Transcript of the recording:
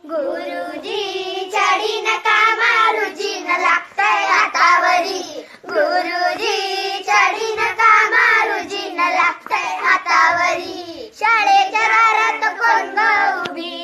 गुरुजी छडी नका मारुजी न लागतंय हातावरी. गुरुजी छडी नका मारुजी न लागतंय हातावरी. शाळेच्या दारात कोण ग उभी